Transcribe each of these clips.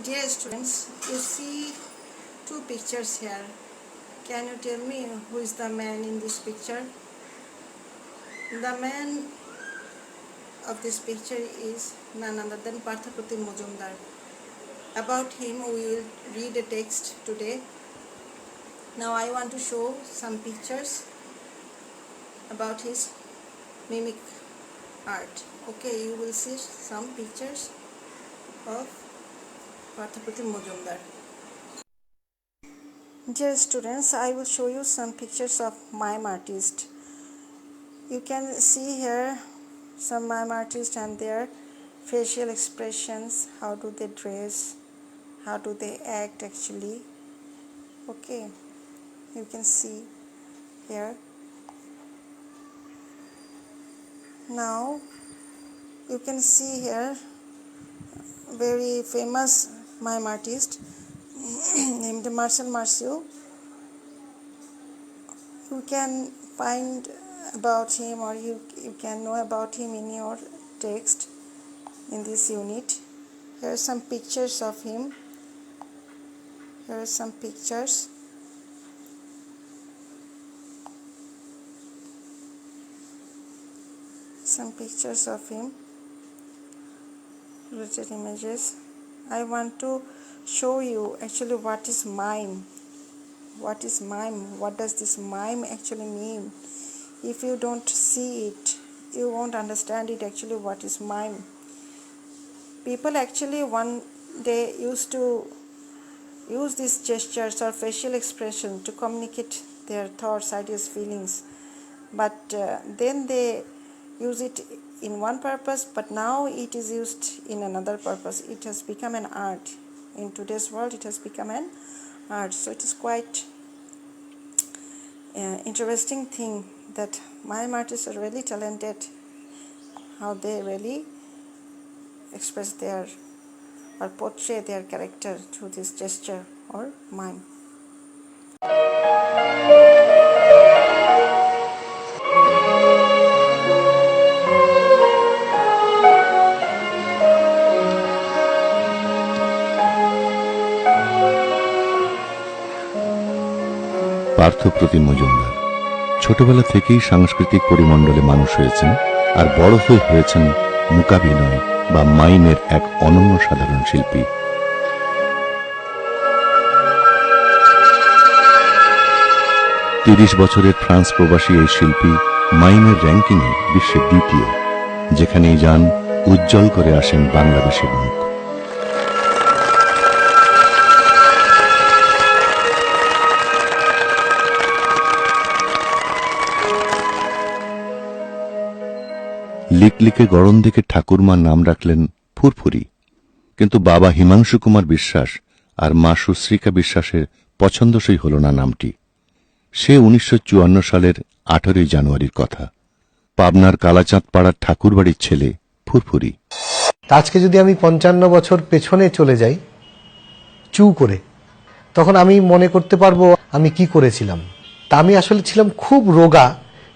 Dear students, you see two pictures here. Can you tell me who is the man in this picture? The man of this picture is none other than Parthapratim Majumdar. About him we will read a text today. Now I want to show some pictures about his mimic art. Okay, you will see some pictures of Parthapratim Majumdar. Dear students, I will show you some pictures of mime artist. You can see here some mime artists and their facial expressions, how do they dress, how do they act actually. Okay, you can see here. Now you can see here very famous mime artist named Marcel Marceau. You can find about him, or you can know about him in your text in this unit. Here are some pictures of him. Here are some pictures. Some pictures of him. Related images. I want to show you actually what is mime. What is mime? What does this mime actually mean? If you don't see it, you won't understand it actually what is mime. People actually one day used to use these gestures or facial expression to communicate their thoughts, ideas, feelings. But then they use it in one purpose, but now it is used in another purpose. It has become an art. In today's world, it has become an art. So it is quite interesting thing that mime artists are really talented, how they really express their or portray their character through this gesture or mime. Parthapratim Majumdar ছোটবেলা থেকেই সাংস্কৃতিক পরিমণ্ডলে মানুষ হয়েছেন আর বড় হয়েছেন মূকাভিনয় বা মাইমের এক অনন্য সাধারণ শিল্পী। 30 বছরের ফ্রান্স প্রবাসী এই শিল্পী মাইমের র্যাঙ্কিংয়ে বিশ্বে দ্বিতীয়, যেখানেই যান উজ্জ্বল করে আসেন বাংলাদেশের মুখ। লিকলিকে গড়ন দেখে ঠাকুরমার নাম রাখলেন ফুরফুরি, কিন্তু বাবা হিমাংশু কুমার বিশ্বাস আর মা সুশ্রিকা বিশ্বাসের পছন্দসই হল না নামটি। সে 1954 সালের 18 জানুয়ারির কথা। পাবনার কালাচাঁদ পাড়ার ঠাকুরবাড়ির ছেলে ফুরফুরি। আজকে যদি আমি 55 বছর পেছনে চলে যাই চু করে, তখন আমি মনে করতে পারবো আমি কি করেছিলাম। তা আমি আসলে ছিলাম খুব রোগা,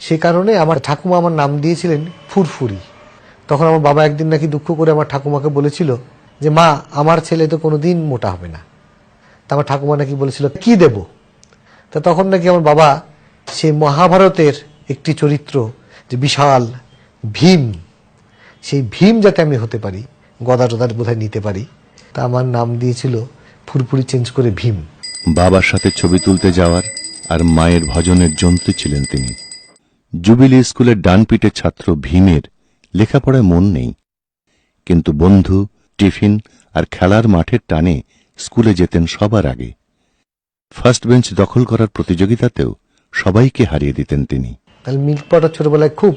সে কারণে আমার ঠাকুমা আমার নাম দিয়েছিলেন ফুরফুরি। তখন আমার বাবা একদিন নাকি দুঃখ করে আমার ঠাকুমাকে বলেছিল যে মা, আমার ছেলে তো কোনোদিন মোটা হবে না। তা আমার ঠাকুমা নাকি বলেছিল কি দেব। তা তখন নাকি আমার বাবা সে মহাভারতের একটি চরিত্র যে বিশাল ভীম, সেই ভীম যাতে আমি হতে পারি, গদা টদা বোধহয় নিতে পারি, তা আমার নাম দিয়েছিল ফুরফুরি চেঞ্জ করে ভীম। বাবার সাথে ছবি তুলতে যাওয়ার আর মায়ের ভজনের যন্ত্রী ছিলেন তিনি। জুবিলি স্কুলের ডানপিটে ছাত্র ভীমের লেখাপড়ায় মন নেই, কিন্তু বন্ধু, টিফিন আর খেলার মাঠের টানে স্কুলে যেতেন সবার আগে। ফার্স্ট বেঞ্চ দখল করার প্রতিযোগিতাতেও সবাইকে হারিয়ে দিতেন তিনি। তাহলে মিল্ক পাউডার ছোটবেলায় খুব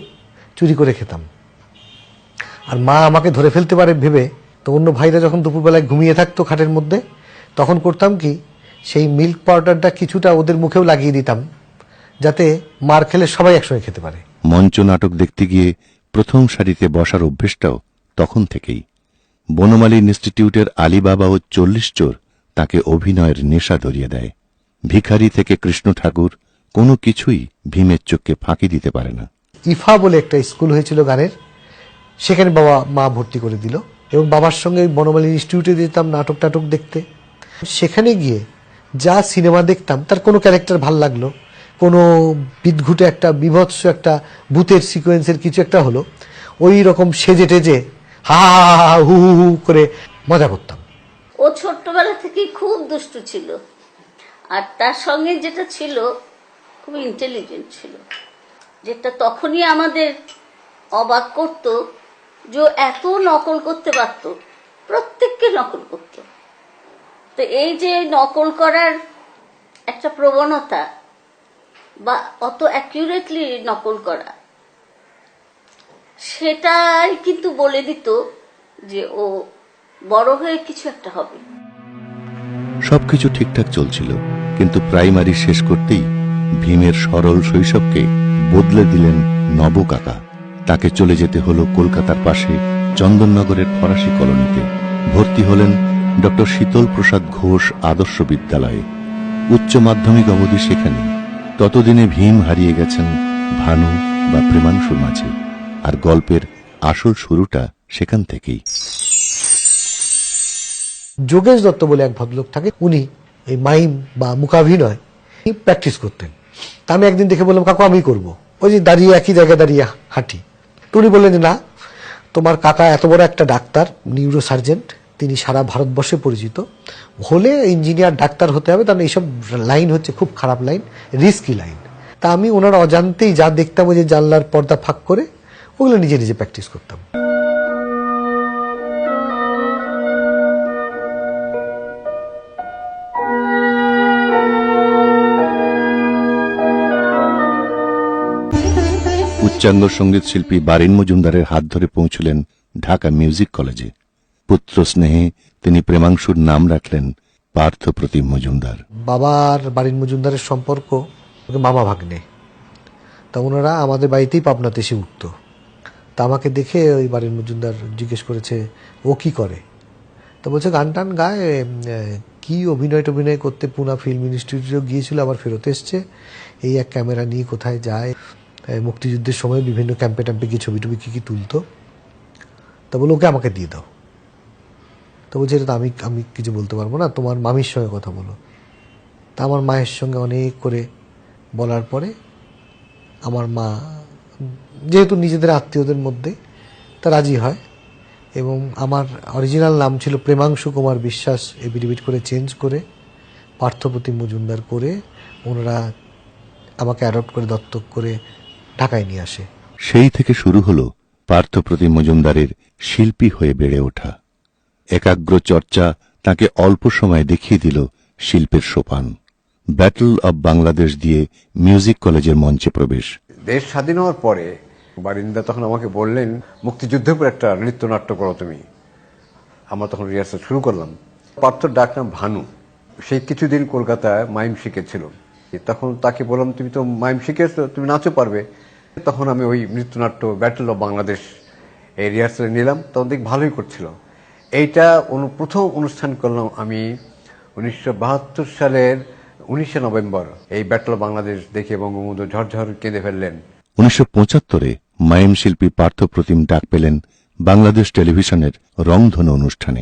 চুরি করে খেতাম, আর মা আমাকে ধরে ফেলতে পারে ভেবে, তো অন্য ভাইরা যখন দুপুরবেলায় ঘুমিয়ে থাকতো খাটের মধ্যে, তখন করতাম কি সেই মিল্ক পাউডারটা কিছুটা ওদের মুখেও লাগিয়ে দিতাম, যাতে মার খেলে সবাই একসঙ্গে খেতে পারে। মঞ্চ নাটক দেখতে গিয়ে প্রথম সারিতে বসার অভ্যেসটাও তখন থেকেই। বনমালী ইনস্টিটিউটের আলীবাবা ও 40 চোর তাকে অভিনয়ের নেশা ধরিয়ে দেয়। ভিখারি থেকে কৃষ্ণ ঠাকুর কোনো কিছুই ভীমের চোখকে ফাঁকি দিতে পারে না। ইফা বলে একটা স্কুল হয়েছিল গানের, সেখানে বাবা মা ভর্তি করে দিল। এবং বাবার সঙ্গে বনমালী ইনস্টিটিউটে যেতাম নাটক টাটক দেখতে। সেখানে গিয়ে যা সিনেমা দেখতাম তার কোনো ক্যারেক্টার ভাল লাগলো, কোনো বিদঘুটে একটা বিভৎস একটা ভূতের সিকোয়েন্সের কিছু একটা হলো, ওই রকম সেজে টেজে হা হা হা হু হু হু করে মজা করতাম। ও ছোট্টবেলা থেকেই খুব দুষ্টু ছিল, আর তার সঙ্গে যেটা ছিল খুব ইন্টেলিজেন্ট ছিল, যেটা তখনই আমাদের অবাক করত যে এত নকল করতে পারত, প্রত্যেককে নকল করত। তো এই যে নকল করার একটা প্রবণতা বা অত অ্যাকিউরেটলি নকল করা, সেটাই কিন্তু বলে দিত যে ও বড় হয়ে কিছু একটা হবে। সবকিছু ঠিকঠাক চলছিল, কিন্তু প্রাইমারি শেষ করতেই ভীমের সরল শৈশবকে বদলে দিলেন নব কাকা। তাকে চলে যেতে হলো কলকাতার পাশে চন্দননগরের ফরাসি কলোনিতে। ভর্তি হলেন ডক্টর শীতল প্রসাদ ঘোষ আদর্শ বিদ্যালয়ে। উচ্চ মাধ্যমিক অবধি সেখানে। ততদিনে ভীম হারিয়ে গেছেন ভানু বা প্রেমাংশুর মাঝে, আর গল্পের আসল শুরুটা সেখান থেকেই। যোগেশ দত্ত বলে এক ভদ্রলোক থাকে, উনি এই মাইম বা মুখাভিনয় প্র্যাকটিস করতেন। তা আমি একদিন দেখে বললাম, কাকু আমি করব। ওই যে দাঁড়িয়ে একই জায়গায় দাঁড়িয়ে হাঁটি। তো উনি বললেন যে না, তোমার কাকা এত বড় একটা ডাক্তার, নিউরো সার্জেন্ট, তিনি সারা ভারতবর্ষে পরিচিত, হলে ইঞ্জিনিয়ার ডাক্তার হতে হবে, কারণ এইসব লাইন হচ্ছে খুব খারাপ লাইন, রিস্কি লাইন। তা আমি ওনার অজান্তেই যা দেখতাম ওই যে জানলার পর্দা ফাঁক করে, ওগুলো নিজে নিজে প্র্যাকটিস করতাম। উচ্চাঙ্গ সঙ্গীত শিল্পী বারিন মজুমদারের হাত ধরে পৌঁছলেন ঢাকা মিউজিক কলেজে। পুত্র স্নেহে তিনি প্রেমাংশুর নাম রাখলেন পার্থ প্রতিম মজুমদার। বাবার বারিন মজুমদারের সম্পর্ক মামা ভাগ্নে। তা ওনারা আমাদের বাড়িতেই পাবনাতে এসে উঠতো। তা আমাকে দেখে ওই বারিন মজুমদার জিজ্ঞেস করেছে ও কি করে। তো বলছে গান টান গায়, কি অভিনয় টভিনয় করতে পুনা ফিল্ম ইনস্টিটিউটেও গিয়েছিল, আবার ফেরত এসছে, এই এক ক্যামেরা নিয়ে কোথায় যায়, মুক্তিযুদ্ধের সময় বিভিন্ন ক্যাম্পে ট্যাম্পে গিয়ে ছবি টবি কী তুলতো। তা বলে ওকে আমাকে দিয়ে দাও। তো বলছে এটা তো আমি কিছু বলতে পারবো না, তোমার মামির সঙ্গে কথা বলো। তা আমার মায়ের সঙ্গে অনেক করে বলার পরে আমার মা, যেহেতু নিজেদের আত্মীয়দের মধ্যে, তা রাজি হয়। এবং আমার অরিজিনাল নাম ছিল প্রেমাংশু কুমার বিশ্বাস, এবিডিবিট করে চেঞ্জ করে পার্থপ্রতিম মজুমদার করে ওনারা আমাকে অ্যাডপ্ট করে দত্তক করে ঢাকায় নিয়ে আসে। সেই থেকে শুরু হলো পার্থ প্রতিম মজুমদারের শিল্পী হয়ে বেড়ে ওঠা। একাগ্র চর্চা তাকে অল্প সময়ে দেখিয়ে দিল শিল্পের সোপান। ব্যাটল অব বাংলাদেশ দিয়ে মিউজিক কলেজের মঞ্চে প্রবেশ। দেশ স্বাধীন হওয়ার পরে বারিন্দা তখন আমাকে বললেন, মুক্তিযুদ্ধের উপর একটা নৃত্যনাট্য করো তুমি। আমরা তখন রিহার্সাল শুরু করলাম। পার্থর ডাক নাম ভানু। সেই কিছুদিন কলকাতায় মাইম শিখেছিল। তখন তাকে বললাম, তুমি তো মাইম শিখেছো, তুমি নাচও পারবে। তখন আমি ওই নৃত্যনাট্য ব্যাটল অব বাংলাদেশ এই রিহার্সালে নিলাম। তখন দেখি ভালোই করছিল। এইটা প্রথম অনুষ্ঠান করলাম আমি 1972 সালের 19শে নভেম্বর। এই ব্যাটল অব বাংলাদেশ দেখে বঙ্গবন্ধু ঝরঝর কেঁদে ফেললেন। 1975-এ মাইম শিল্পী পার্থ প্রতিম ডাক পেলেন বাংলাদেশ টেলিভিশনের রংধনু অনুষ্ঠানে।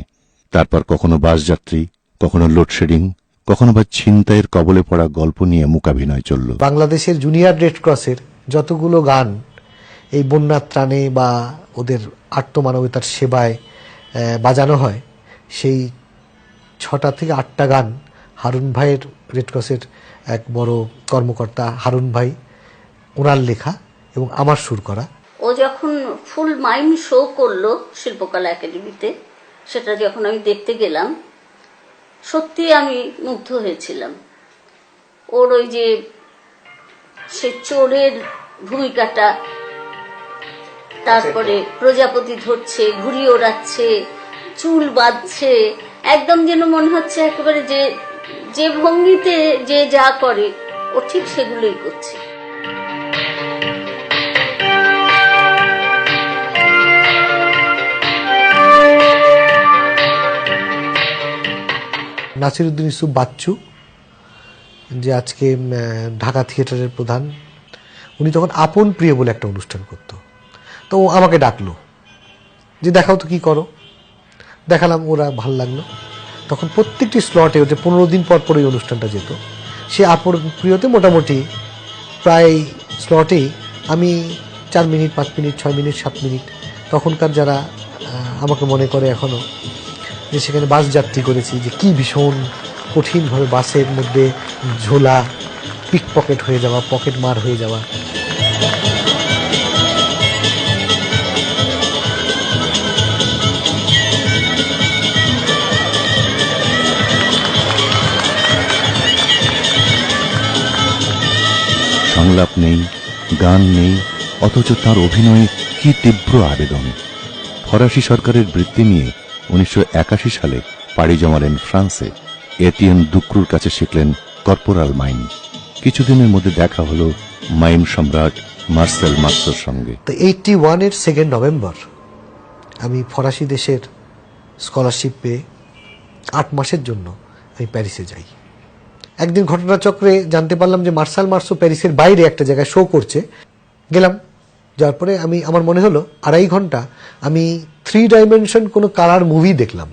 তারপর কখনো বাসযাত্রী, কখনো লোডশেডিং, কখনো বা ছিনতাইয়ের কবলে পড়া গল্প নিয়ে মূকাভিনয় চলল। বাংলাদেশের জুনিয়র রেড ক্রসের যতগুলো গান এই বন্যার ত্রাণে বা ওদের আত্মমানবতার সেবায় বাজানো হয়, সেই 6টা থেকে 8টা গান হারুন ভাইয়ের, রেড ক্রসের এক বড় কর্মকর্তা হারুন ভাই, ওনার লেখা এবং আমার সুর করা। ও যখন ফুল মাইম শো করলো শিল্পকলা একাডেমিতে, সেটা যখন আমি দেখতে গেলাম, সত্যি আমি মুগ্ধ হয়েছিলাম। ওর ওই যে সে চোরের ভূমিকাটা, তারপরে প্রজাপতি ধরছে, ঘুড়ি ওড়াচ্ছে, চুল বাঁধছে, একদম যেন মনে হচ্ছে একেবারে যে যে ভঙ্গিতে যে যা করে ও ঠিক সেগুলোই করছে। নাসিরুদ্দিন ইউসুফ বাচ্চু, যে আজকে ঢাকা থিয়েটারের প্রধান, উনি তখন আপন প্রিয় বলে একটা অনুষ্ঠান করতো। তো ও আমাকে ডাকলো যে দেখাও তো কি করো। দেখালাম, ওরা ভাল লাগলো। তখন প্রত্যেকটি স্লটে ওটা 15 দিন পর পর ওই অনুষ্ঠানটা যেত। সে আপর প্রিয়তে মোটামুটি প্রায় স্লটেই আমি 4 মিনিট, 5 মিনিট, 6 মিনিট, 7 মিনিট, তখনকার যারা আমাকে মনে করে এখনও যে সেখানে বাস যাত্রী করেছি, যে কি ভীষণ কঠিনভাবে বাসের মধ্যে ঝোলা, পিক পকেট হয়ে যাওয়া, পকেট মার হয়ে যাওয়া। সংলাপ নেই, গান নেই, অথচ তার অভিনয়ে কি তীব্র আবেদন। ফরাসি সরকারের বৃত্তি নিয়ে 1981 সালে পাড়ি জমালেন ফ্রান্সে। এটিএন দুক্রুর কাছে শিখলেন কর্পোরাল মাইম। কিছুদিনের মধ্যে দেখা হলো মাইম সম্রাট মার্সেল মার্সোর সঙ্গে। তো 81-এর 2 নভেম্বর আমি ফরাসি দেশের স্কলারশিপ পেয়ে 8 মাসের জন্য আমি প্যারিসে যাই। একদিন ঘটনাচক্রে জানতে পারলাম যে মার্শাল মার্সো প্যারিসের বাইরে একটা জায়গায় শো করছে। গেলাম, যার পরে আমার মনে হলো 2.5 ঘন্টা আমি 3 ডাইমেনশন কোনো কালার মুভি দেখলাম।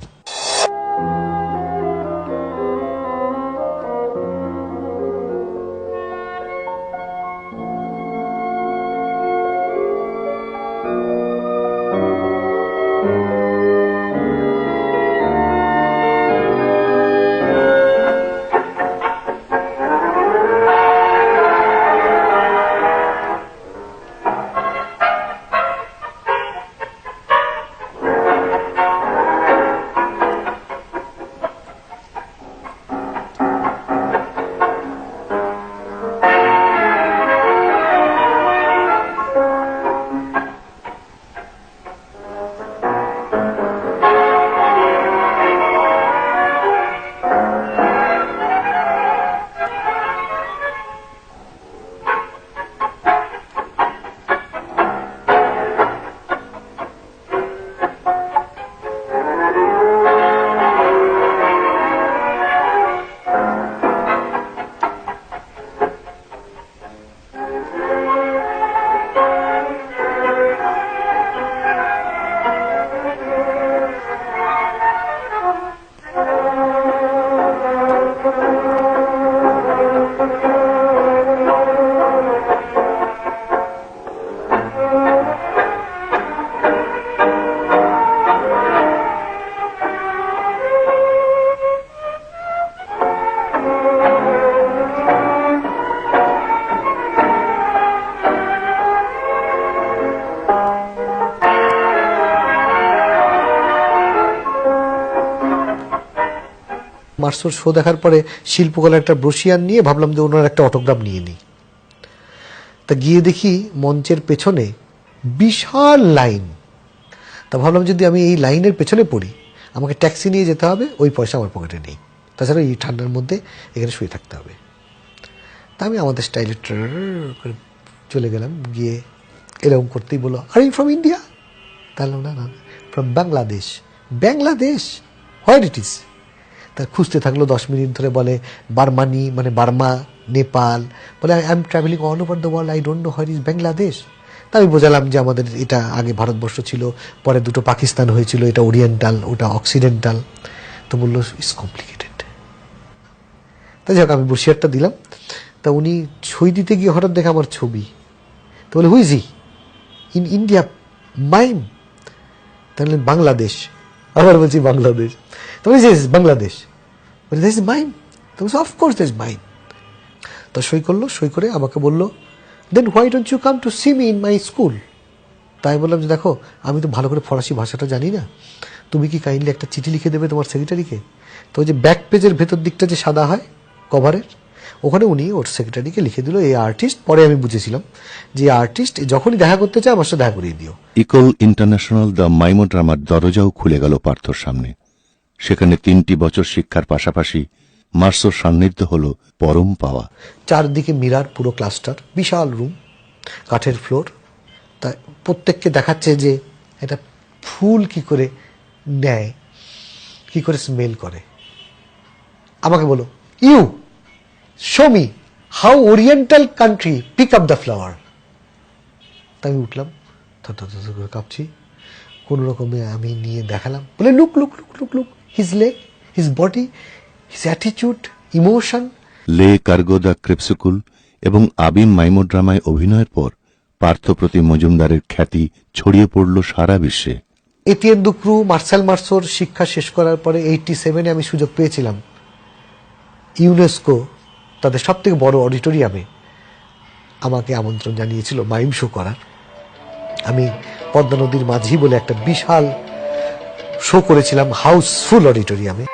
মার্সোর শো দেখার পরে শিল্পকলার একটা ব্রোশিয়ার নিয়ে ভাবলাম যে ওনার একটা অটোগ্রাফ নিয়ে নিই। তা গিয়ে দেখি মঞ্চের পেছনে বিশাল লাইন। তা ভাবলাম যদি আমি এই লাইনের পেছনে পড়ি, আমাকে ট্যাক্সি নিয়ে যেতে হবে, ওই পয়সা আমার পকেটে নেই, তাছাড়া এই ঠান্ডার মধ্যে এখানে শুয়ে থাকতে হবে। তা আমি আমাদের স্টাইলে করে চলে গেলাম। গিয়ে এরকম করতেই বলো, আর ইউ ফ্রম ইন্ডিয়া? তাহলে না, from Bangladesh. Bangladesh, where it is? তা খুঁজতে থাকলো 10 মিনিট ধরে। বলে বার্মানি, মানে বার্মা, নেপাল। বলে I am travelling all over the world, I don't know where is Bangladesh. তা আমি বোঝালাম যে আমাদের এটা আগে ভারতবর্ষ ছিল, পরে 2টো পাকিস্তান হয়েছিল, এটা ওরিয়েন্টাল, ওটা অক্সিডেন্টাল। তো বললো ইটস কমপ্লিকেটেড। তা যাক, আমি বসিয়ারটা দিলাম। তা উনি ছই দিতে গিয়ে হঠাৎ দেখে আমার ছবি। তো বলে who's he? In India, mime. তাহলে বাংলাদেশ। আবার বলছি বাংলাদেশ। তো বাংলাদেশ, দিস ইজ মাইম। তো অফকোর্স দিস মাইম। তো সই করলো, সই করে আমাকে বললো, then why don't you come to see me in my school? তাই বললাম যে দেখো, আমি তো ভালো করে ফরাসি ভাষাটা জানি না, তুমি কি কাইন্ডলি একটা চিঠি লিখে দেবে তোমার সেক্রেটারিকে? তো ওই যে ব্যাক পেজের ভেতর দিকটা যে সাদা হয় কভারের, ওখানে উনি ওর সেক্রেটারিকে লিখে দিল এই আর্টিস্ট। পরে আমি বুঝেছিলাম যে আর্টিস্ট যখনই দেখা করতে চায় আমার সাথে দেখা করিয়ে দিও। ইকল ইন্টারন্যাশনাল দ্য মাইমো ড্রামার দরজাও খুলে গেল পার্থর সামনে। সেখানে 3টি বছর শিক্ষার পাশাপাশি মার্সোর সান্নিধ্য হল পরম পাওয়া। চারদিকে মিরার, পুরো ক্লাস্টার, বিশাল রুম, কাঠের ফ্লোর। তা প্রত্যেককে দেখাচ্ছে যে এটা ফুল কি করে নেয়, কি করে স্মেল করে। আমাকে বলো, you show me how oriental country pick up the flower. তা আমি উঠলাম, করে কাঁপছি, কোন রকমে আমি নিয়ে দেখালাম, বলে look look look look look, his leg, his body, his attitude, emotion. লে কার্গো দ্য ক্রেপসিকুল এবং আবিম মাইমো ড্রামায় অভিনয়ের পর পার্থপ্রতিম মজুমদারের খ্যাতি ছড়িয়ে পড়ল সারা বিশ্বে। এটিএন দুক্রু, মার্শাল মার্সোর শিক্ষা শেষ করার পরে 87-এ আমি সুযোগ পেয়েছিলাম ইউনেস্কো তাদের সবথেকে বড় অডিটোরিয়ামে আমাকে আমন্ত্রণ জানিয়েছিল মাইম শো করার। আমি পদ্মা নদীর মাঝি বলে একটা বিশাল শো করেছিলাম হাউসফুল অডিটোরিয়ামে।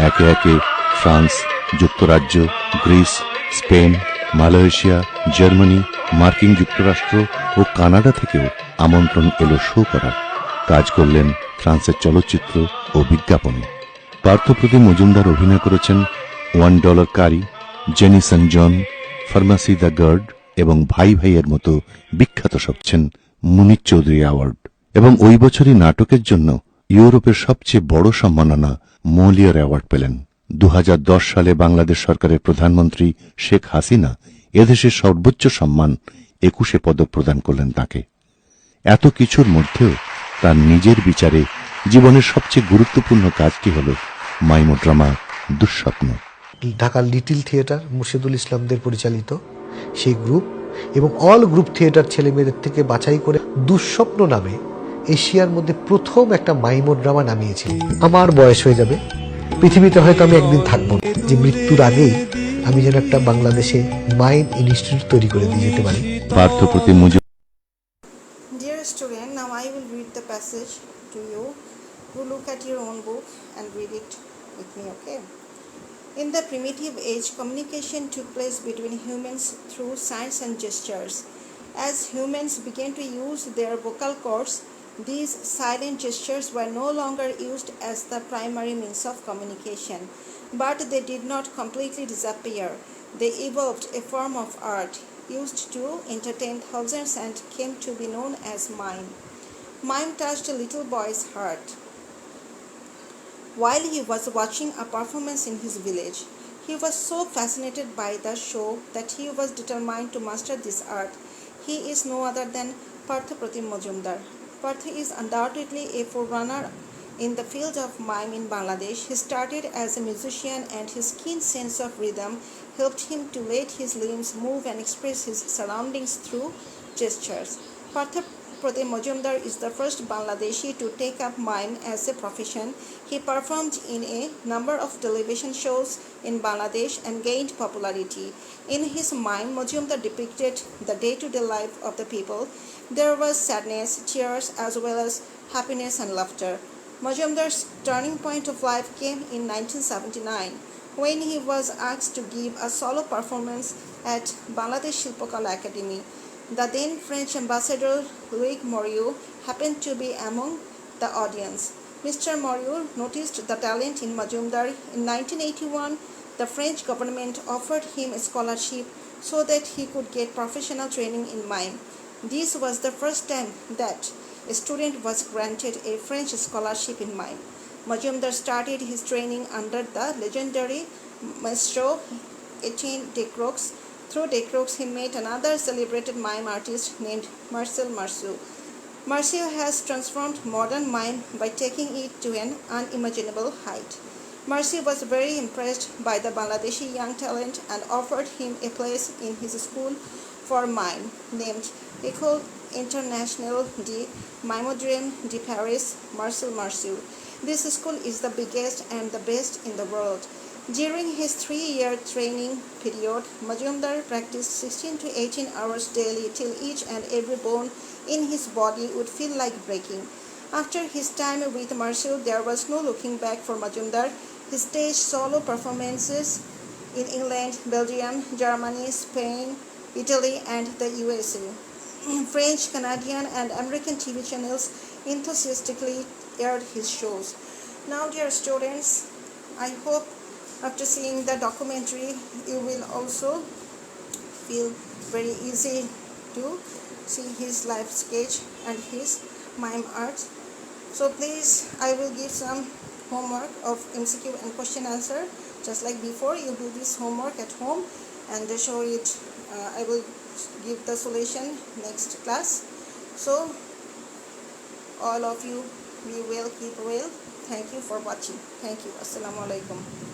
একে একে ফ্রান্স, যুক্তরাজ্য, গ্রিস, স্পেন, মালয়েশিয়া, জার্মানি, মার্কিন যুক্তরাষ্ট্র ও কানাডা থেকেও আমন্ত্রণ এলো শো করার। কাজ করলেন ফ্রান্সের চলচ্চিত্র ও বিজ্ঞাপনে। পার্থপ্রতিম মজুমদার অভিনয় করেছেন $1 কারি, জেনিসন জন, ফার্মাসি দ্য গার্ড এবং ভাই ভাইয়ের মতো বিখ্যাত সবছেন মুনির চৌধুরী অ্যাওয়ার্ড। এবং ওই বছরই নাটকের জন্য ইউরোপের সবচেয়ে বড় সম্মাননা মোলিয়ার অ্যাওয়ার্ড পেলেন। 2010 সালে বাংলাদেশ সরকারের প্রধানমন্ত্রী শেখ হাসিনা এদেশের সর্বোচ্চ সম্মান 21 পদক প্রদান করলেন তাকে। এত কিছুর মধ্যেও তার নিজের বিচারে জীবনের সবচেয়ে গুরুত্বপূর্ণ কাজটি হল মাইমো ড্রামা দুঃস্বপ্ন। ঢাকার লিটল থিয়েটার, মুর্শিদুল ইসলামদের পরিচালিত সেই গ্রুপ এবং অল গ্রুপ থিয়েটার ছেলেমেয়েদের থেকে বাছাই করে দুঃস্বপ্ন নামে এশিয়ার মধ্যে প্রথম একটা মাইমো ড্রামা নামিয়েছিল। আমার বয়স হয়ে যাবে, পৃথিবীতে হয়তো আমি একদিন থাকবো, যে মৃত্যুর আগেই আমি যেন একটা বাংলাদেশে মাইম ইনস্টিটিউট তৈরি করে দিয়ে যেতে পারি। Parthapratim Majumdar. Dear student, now I will read the passage to you. You look at your own book and read it with me, okay? In the primitive age, communication took place between humans through signs and gestures. As humans began to use their vocal cords, these silent gestures were no longer used as the primary means of communication, but they did not completely disappear. They evolved a form of art used to entertain thousands and came to be known as mime. Mime touched a little boy's heart while he was watching a performance in his village. He was so fascinated by the show that he was determined to master this art. He is no other than Paarthapratim Majumdar. Partha is undoubtedly a forerunner in the field of mime in Bangladesh. He started as a musician, and his keen sense of rhythm helped him to let his limbs move and express his surroundings through gestures. Paarthapratim Majumdar is the first Bangladeshi to take up mime as a profession. He performed in a number of television shows in Bangladesh and gained popularity. In his mime, Majumdar depicted the day-to-day life of the people. There was sadness, tears, as well as happiness and laughter. Majumdar's turning point of life came in 1979 when he was asked to give a solo performance at Bangladesh Shilpakala Academy. The then French ambassador Louis Moriot happened to be among the audience. Mr. Moriot noticed the talent in Majumdar. In 1981, the French government offered him a scholarship so that he could get professional training in mime. This was the first time that a student was granted a French scholarship in mime. Majumdar started his training under the legendary maestro Etienne Decroix. Through Decroix, he met another celebrated mime artist named Marcel Marceau. Marceau has transformed modern mime by taking it to an unimaginable height. Marceau was very impressed by the Bangladeshi young talent and offered him a place in his school for mime, named École Internationale de Mimodrome de Paris, Marcel Marceau. This school is the biggest and the best in the world. During his 3-year training period, Majumdar practiced 16 to 18 hours daily till each and every bone in his body would feel like breaking. After his time with Marceau, there was no looking back for Majumdar. He staged solo performances in England, Belgium, Germany, Spain, Italy, and the USA. French, Canadian, and American TV channels enthusiastically aired his shows. Now, dear students, I hope after seeing the documentary, you will also feel very easy to see his life sketch and his mime art. So please, I will give some homework of MCQ and question answer. Just like before, you do this homework at home and show it. I will give the solution next class. So all of you, be well, keep well. Thank you for watching. Thank you. Assalamu alaikum.